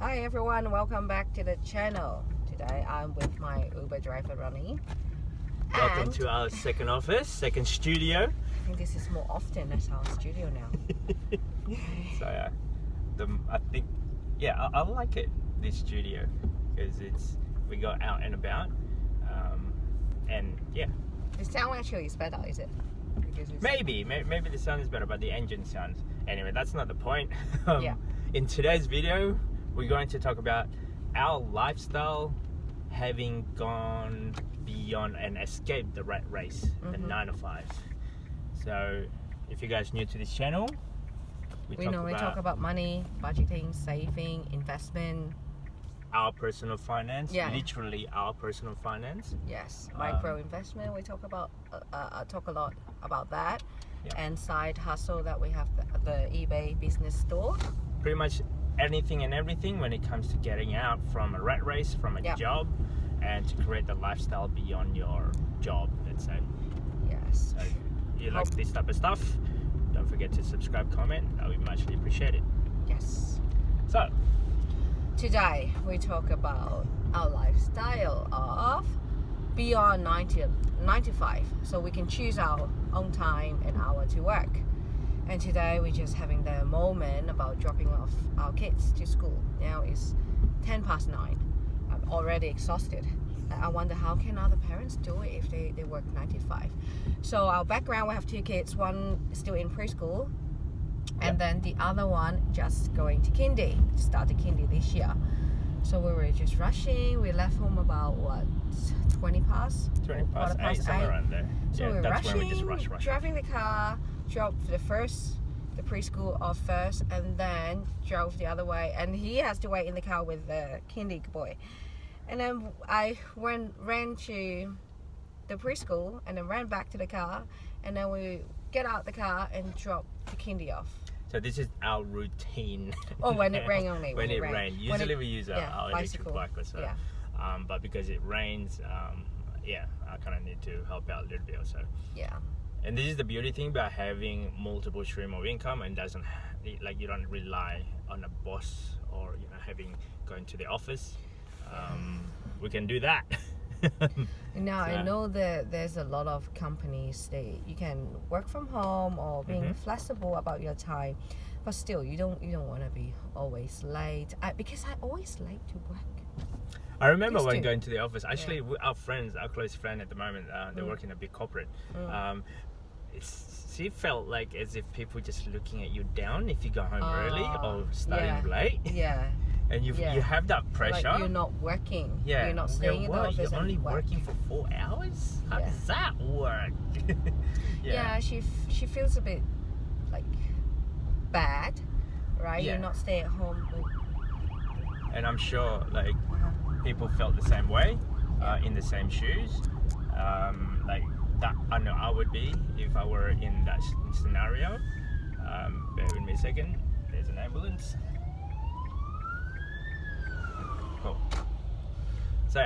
Hi everyone, welcome back to the channel. Today I'm with my Uber driver Ronnie. Welcome And to our second office, second studio. I think this is more often as our studio now. So I think, I like it, this studio, because we go out and about, and yeah. The sound actually is better, is it? Because it's... Maybe the sound is better, but the engine sounds. Anyway, that's not the point. Yeah. In today's video, we're going to talk about our lifestyle having gone beyond and escaped the rat race, the 9 to 5. So if you guys new to this channel, we normally talk about money, budgeting, saving, investment, our personal finance, Yeah. literally our personal finance. yes, micro investment. We talk about talk a lot about that, Yeah. and side hustle that we have the eBay business store. Pretty much anything and everything when it comes to getting out from a rat race, from a Yeah. job, and to create the lifestyle beyond your job, let's say. Yes. So if you like this type of stuff, don't forget to subscribe, comment. That would be muchly appreciated. Yes. So Today we talk about our lifestyle of beyond 95, so we can choose our own time and hour to work. And today we're just having the moment about dropping off our kids to school. Now it's 9:10. I'm already exhausted. I wonder how can other parents do it if they work 9 to 5. So our background, we have 2 kids, one still in preschool, and then the other one just going to kindy, started kindy this year. So we were just rushing. We left home about 20 past 8, somewhere around there. So Yeah, we're that's rushing, when we just rush. driving the car, drove the preschool off first, and then drove the other way. And he has to wait in the car with the kindy boy. And then I ran to the preschool and then ran back to the car, and then we get out the car and drop the kindy off. So this is our routine. Oh, when it rained only. when it rains. Usually we use our electric bicycle. bike or so. Yeah. But because it rains, I kind of need to help out a little bit also. Yeah. And this is the beauty thing about having multiple stream of income, and you don't rely on a boss or going to the office. We can do that. Now I know that there's a lot of companies that you can work from home or being flexible about your time, but still you don't want to be always late. Because I always late to work. I remember Used when to. going to the office. Actually, our close friend at the moment, they work in a big corporate. She felt like as if people just looking at you down if you go home early or starting late. Yeah. And you have that pressure. Like you're not working. Yeah. You're not staying in the office. You're only and working for 4 hours? How does that work? Yeah, she feels a bit like bad, right? Yeah. You're not staying at home. And I'm sure people felt the same way, in the same shoes. Like that, I know I would be if I were in that scenario. Bear with me a second. There's an ambulance. Cool. So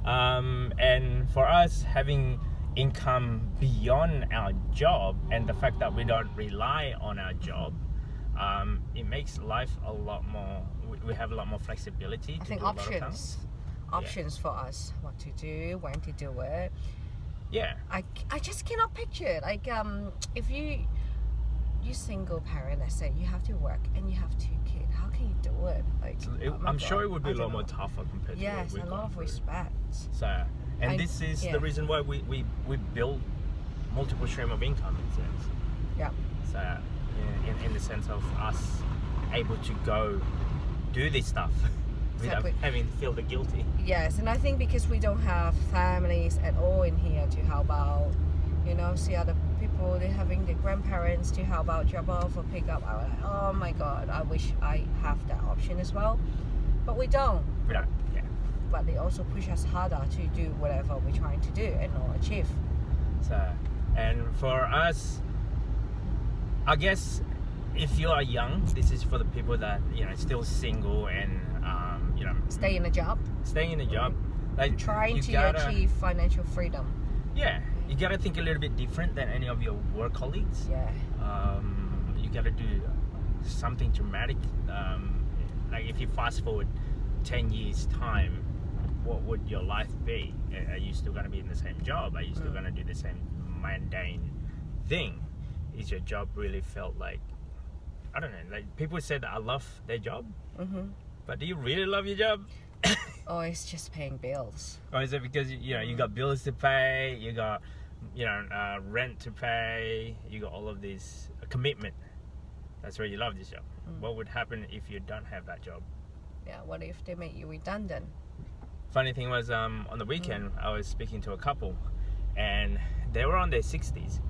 and for us having income beyond our job and the fact that we don't rely on our job, it makes life a lot more. We have a lot more flexibility. I think options for us, what to do, when to do it. Yeah. I just cannot picture it. Like if you single parent, let's say you have to work and you have 2 kids, how can you do it? Like I'm sure it would be a lot more tougher compared to what we've a lot gone of through. respect. So, and this is the reason why we build multiple stream of income in sense. Yeah. So, in the sense of us able to go do this stuff without having to feel the guilty. Yes, and I think because we don't have families at all in here to help out, see other people, they're having their grandparents to help out, drop off or pick up. I'm like, oh my God, I wish I have that option as well. But we don't. We don't, yeah. But they also push us harder to do whatever we're trying to do and or achieve. So, and for us, I guess if you are young, this is for the people that still single and stay in a job. Staying in a job, like trying to achieve financial freedom. Yeah, you gotta think a little bit different than any of your work colleagues. Yeah. You gotta do something dramatic. like if you fast forward 10 years time, what would your life be? Are you still going to be in the same job? Are you still going to do the same mundane thing? Is your job really felt like, I don't know, like people say that I love their job, but do you really love your job? Oh, it's just paying bills. Or is it because you got bills to pay, you got rent to pay, you got all of these commitment? That's why you love this job. What would happen if you don't have that job? Yeah, what if they make you redundant? Funny thing was, on the weekend, I was speaking to a couple, and they were on their 60s.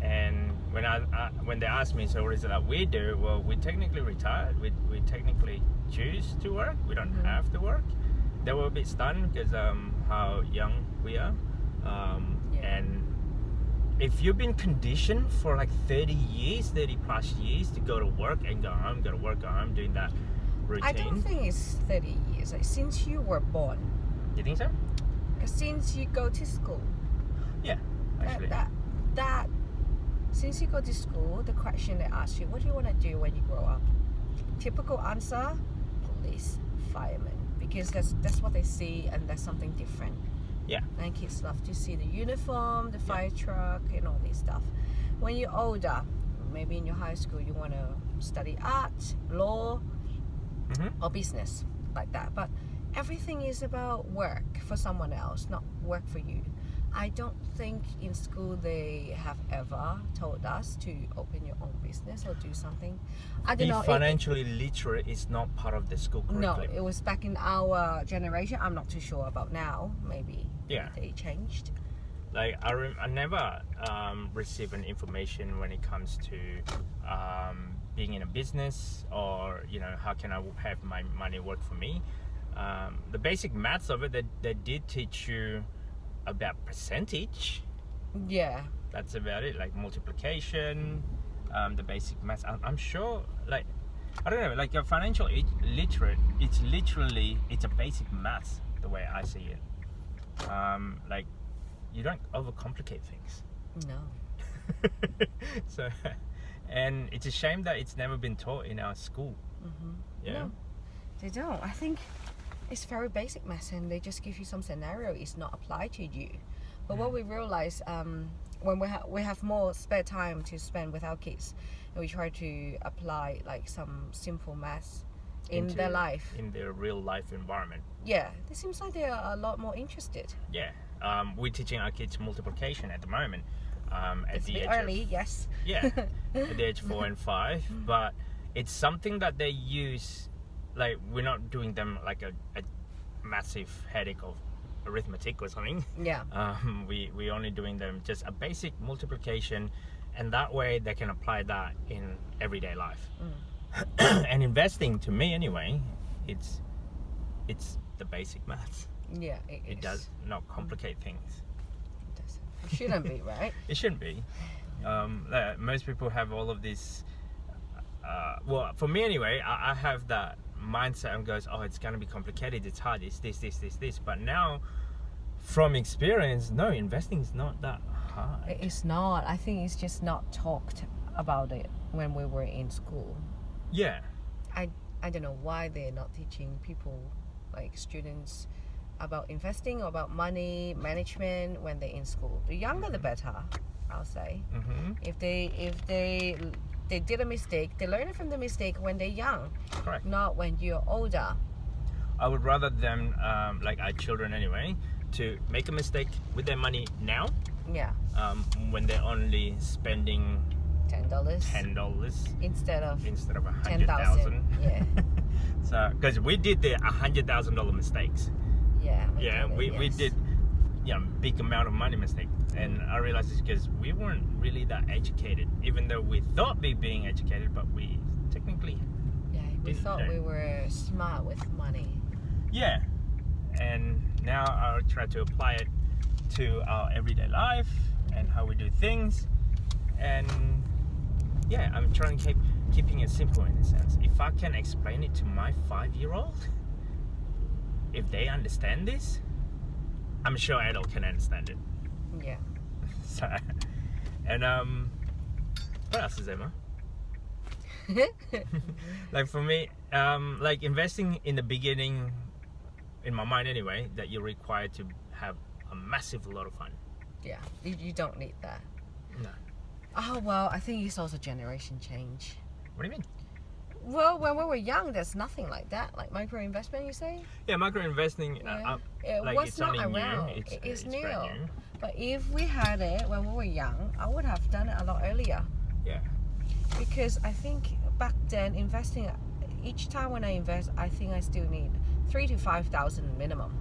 And when they asked me, so what is it that we do? Well, we technically retired. We technically choose to work. We don't have to work. They were a bit stunned because how young we are. And if you've been conditioned for like 30 plus years to go to work and go home, go to work, go home, doing that routine. I don't think it's 30 years. Like, since you were born. You think so? Since you go to school. Yeah, actually. Since you go to school, the question they ask you, what do you want to do when you grow up? Typical answer, police, fireman. Because that's what they see, and that's something different. Yeah. And kids love to see the uniform, the fire truck, and all this stuff. When you're older, maybe in your high school, you want to study art, law, or business, like that. But everything is about work for someone else, not work for you. I don't think in school they have ever told us to open your own business or do something. I don't know. Financially literate is not part of the school curriculum. No, it was back in our generation. I'm not too sure about now. Maybe they changed. Like I never receive an information when it comes to being in a business, or how can I have my money work for me. The basic maths of it, they did teach you about percentage. Yeah. That's about it, like multiplication, the basic maths. I'm sure, like, I don't know, like a financial literate, it's a basic maths, the way I see it. Like, you don't overcomplicate things. No. So, and it's a shame that it's never been taught in our school. Yeah. No, they don't. I think it's very basic maths, and they just give you some scenario. It's not applied to you. But what we realize, when we have more spare time to spend with our kids, and we try to apply like some simple maths in their life, in their real life environment. Yeah, it seems like they are a lot more interested. Yeah. We're teaching our kids multiplication at the moment. It's a bit early, yes. Yeah, at the age 4 and 5, but it's something that they use. Like, we're not doing them like a massive headache of arithmetic or something. Yeah. We only doing them just a basic multiplication, and that way they can apply that in everyday life. And investing, to me anyway, it's the basic maths. Yeah, it does not complicate things. It doesn't. It shouldn't be, right? It shouldn't be. Most people have all of this. Well, for me anyway, I have that mindset and goes, oh, it's going to be complicated, it's hard, it's this. But now, from experience, no, investing is not that hard. It's not. I think it's just not talked about it when we were in school. Yeah. I don't know why they're not teaching people, like students, about investing or about money management when they're in school. The younger the better, I'll say. If they did a mistake, they learn from the mistake when they're young. Correct. Not when you're older. I would rather them, like our children anyway, to make a mistake with their money now. Yeah. When they're only spending $10 instead of 100,000. Yeah. So, because we did the $100,000 mistakes. Yeah. We did, big amount of money mistake, and I realized it's because we weren't really that educated, even though we thought we being educated, but we technically. Yeah, we thought we were smart with money. Yeah, and now I try to apply it to our everyday life and how we do things, and yeah, I'm trying to keeping it simple in a sense. If I can explain it to my 5-year-old, if they understand this, I'm sure adult can understand it. Yeah. So, and what else is there, Ma? Like for me, like investing in the beginning, in my mind anyway, that you're required to have a massive lot of fun. Yeah, you don't need that. No. Oh, well, I think it's also generation change. What do you mean? Well, when we were young, there's nothing like that. Like micro investment, you say? Yeah, micro investing. It like was it's not only around. new. It's new. brand new. But if we had it when we were young, I would have done it a lot earlier. Yeah. Because I think back then, investing, each time when I invest, I think I still need 3,000 to 5,000 minimum.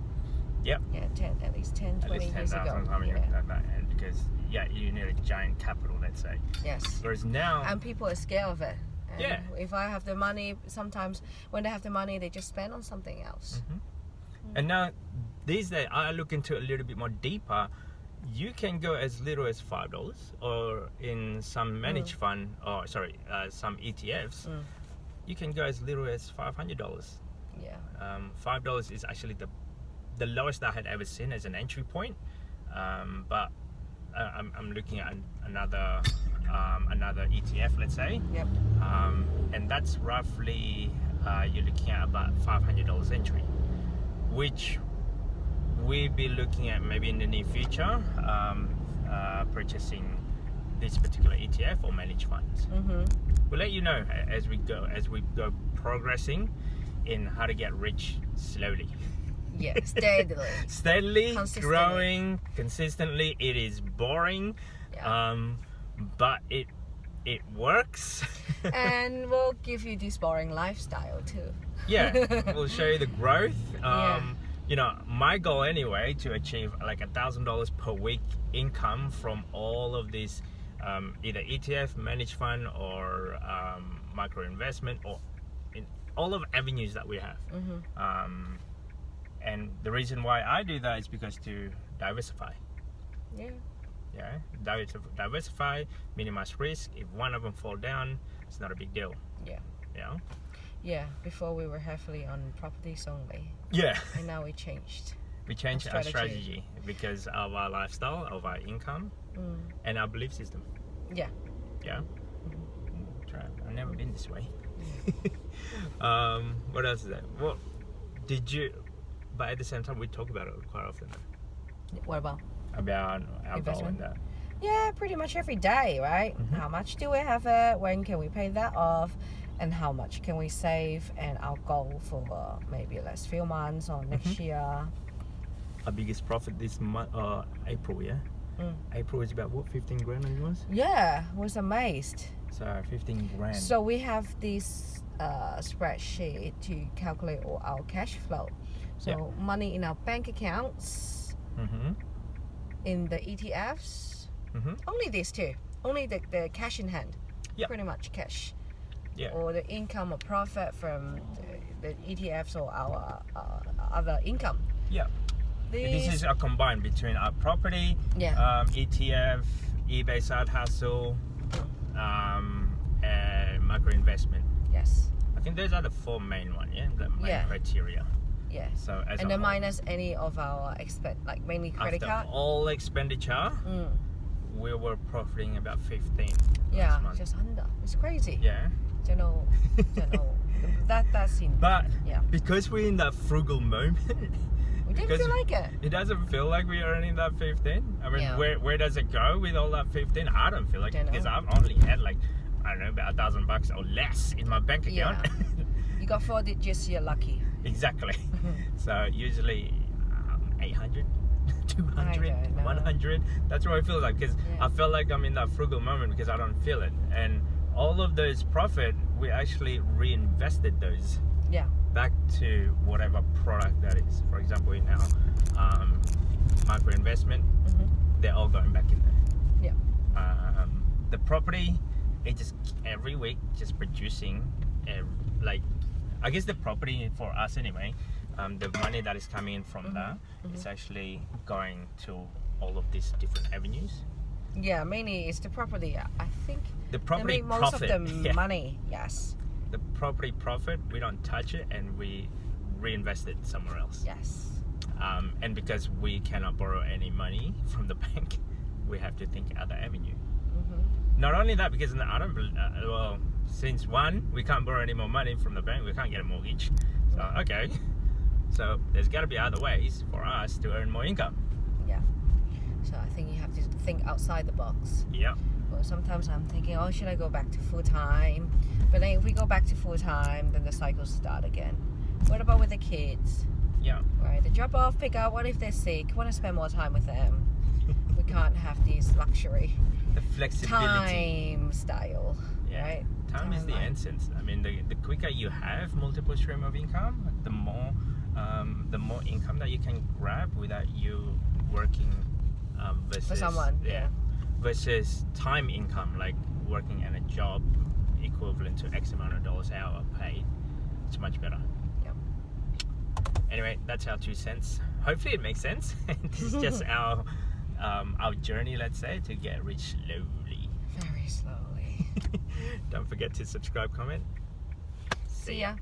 Yep. Yeah, at least 10, At 20 least years 10,000 ago. something Yeah. like that. And because you need a giant capital, let's say. Yes. Whereas now, And people are scared of it. And Yeah. if I have the money, sometimes when they have the money, they just spend on something else. and now these days, I look into a little bit more deeper. You can go as little as $5, or in some managed fund, or some ETFs, you can go as little as $500. Yeah. $5 is actually the lowest I had ever seen as an entry point. But I'm looking at another ETF, let's say. Yep. And that's roughly you're looking at about $500 entry, which we'll be looking at maybe in the near future, purchasing this particular ETF or managed funds. We'll let you know as we go progressing in how to get rich slowly. Yeah, steadily. Steadily Consistently. growing consistently. It is boring, Yeah. but it works. And we'll give you this boring lifestyle too. Yeah, we'll show you the growth. Yeah. My goal anyway, to achieve like $1,000 per week income from all of these, either ETF, managed fund, or micro investment, or in all of avenues that we have. And the reason why I do that is because to diversify. Yeah. Yeah, diversify, minimize risk. If one of them fall down, it's not a big deal. Yeah. Yeah. Yeah. Before we were heavily on properties only, Yeah. and now we changed. We changed our strategy. strategy because of our lifestyle, of our income, and our belief system. Yeah. Yeah. Try. I've never been this way. What else is that? Well, did you? But at the same time, we talk about it quite often. What about? About our goal and Investment? that. Yeah, pretty much every day, right? How much do we have it? When can we pay that off? And how much can we save? And our goal for maybe last few months or next year. Our biggest profit this month, April, yeah. April is about what, 15 grand it was. Yeah, was amazed. So 15 grand. So we have this spreadsheet to calculate all our cash flow. So money in our bank accounts, in the ETFs, only these two. Only the cash in hand. Yep. Pretty much cash. Yeah. Or the income or profit from the ETFs or our other income. Yeah. This is a combined between our property, ETF, eBay side hustle, and micro investment. Yes. I think those are the four main ones, yeah? The main criteria. Yeah. So as And a then whole, minus any of our like mainly credit after card. all expenditure, we were profiting about 15 Yeah, last month. just under. It's crazy. Yeah. Don't know. That's in. But Yeah. because we're in that frugal moment, We didn't because feel like it. it doesn't feel like we're earning that 15. I mean, Yeah. where does it go with all that 15? I don't feel like it, Don't because know. I've only had like, I don't know, about $1,000 or less in my bank account. Yeah. You got 4 digits, you're lucky. Exactly. So usually 800, 200, I don't know. 100. That's what it feels like, because I feel like I'm in that frugal moment because I don't feel it. And all of those profit, we actually reinvested those Yeah. back to whatever product that is. For example, in our micro investment, they're all going back in there. Yeah. The property, it just every week just producing, like, I guess the property for us anyway, the money that is coming in from that is actually going to all of these different avenues. Yeah, mainly it's the property. I think The they property make most profit, of the money. Yes. the property profit, we don't touch it and we reinvest it somewhere else. Yes. And because we cannot borrow any money from the bank, we have to think other avenue. Not only that, because I don't. Well, since one, we can't borrow any more money from the bank. We can't get a mortgage. So okay. So there's got to be other ways for us to earn more income. Yeah. So I think you have to think outside the box. Yeah. Well, sometimes I'm thinking, oh, should I go back to full time? But then if we go back to full time, then the cycles start again. What about with the kids? Yeah. Right, the drop off, pick up. What if they're sick? Want to spend more time with them? We can't have these luxury The flexibility. time style. Yeah. Right. Time is the Timeline. essence. I mean, the quicker you have multiple stream of income, the more income that you can grab without you working versus For someone, yeah. versus time income, like working at a job equivalent to X amount of dollars an hour paid. It's much better. Yep. Anyway, that's our 2 cents. Hopefully it makes sense. This is just our journey, let's say, to get rich slowly. Very slowly. Don't forget to subscribe, comment. See ya.